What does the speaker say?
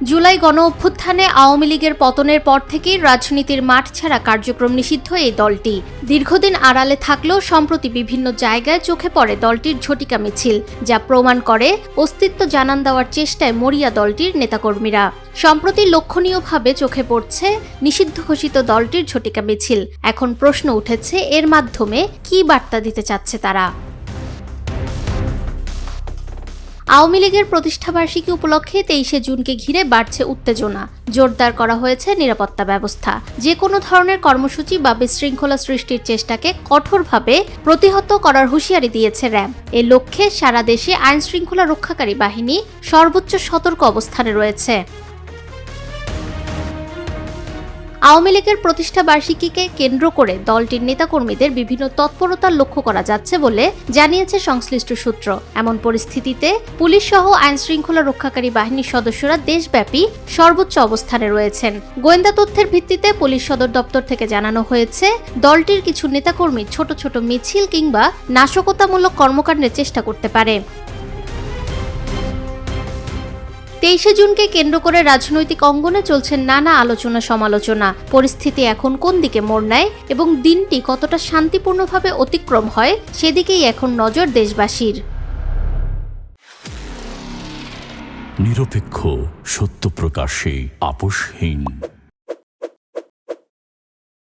জুলাই গণ অভ্যুত্থানে আওয়ামী লীগের পতনের পর থেকেই রাজনীতির মাঠ ছাড়া কার্যক্রম নিষিদ্ধ এই দলটি। দীর্ঘদিন আড়ালে থাকলেও সম্প্রতি বিভিন্ন জায়গায় চোখে পড়ে দলটির ঝটিকা মিছিল, যা প্রমাণ করে অস্তিত্ব জানান দেওয়ার চেষ্টায় মরিয়া দলটির নেতাকর্মীরা। সম্প্রতি লক্ষণীয়ভাবে চোখে পড়ছে নিষিদ্ধ ঘোষিত দলটির ঝটিকা মিছিল। এখন প্রশ্ন উঠেছে, এর মাধ্যমে কী বার্তা দিতে চাচ্ছে তারা? আওয়ামী লীগের প্রতিষ্ঠাবার্ষিকী উপলক্ষে 23শে জুনকে ঘিরে বাড়ছে উত্তেজনা। জোরদার করা হয়েছে নিরাপত্তা ব্যবস্থা। যে কোনো ধরনের কর্মসূচি বা বিশৃঙ্খলা সৃষ্টির চেষ্টাকে কঠোরভাবে প্রতিহত করার হুঁশিয়ারি দিয়েছে র্যাব। এ লক্ষ্যে সারা দেশে আইনশৃঙ্খলা রক্ষাকারী বাহিনী সর্বোচ্চ সতর্ক অবস্থানে রয়েছে। আওয়ামী লীগের প্রতিষ্ঠা বার্ষিকীকে কেন্দ্র করে দলটির নেতাকর্মীদের বিভিন্ন তৎপরতা লক্ষ্য করা যাচ্ছে বলে জানিয়েছে সংশ্লিষ্ট সূত্র। এমন পরিস্থিতিতে পুলিশ সহ আইনশৃঙ্খলা রক্ষাকারী বাহিনীর সদস্যরা দেশব্যাপী সর্বোচ্চ অবস্থানে রয়েছেন। গোয়েন্দা তথ্যের ভিত্তিতে পুলিশ সদর দপ্তর থেকে জানানো হয়েছে, দলটির কিছু নেতাকর্মী ছোট ছোট মিছিল কিংবা নাশকতামূলক কর্মকাণ্ডের চেষ্টা করতে পারে। 23শে জুনকে কেন্দ্র করে রাজনৈতিক অঙ্গনে চলছে নানা আলোচনা সমালোচনা। পরিস্থিতি এখন কোন দিকে মোড় নেয় এবং দিনটি কতটা শান্তিপূর্ণভাবে অতিক্রম হয়, সেদিকেই এখন নজর দেশবাসীর। নিরপেক্ষ, সত্য প্রকাশে আপোষহীন।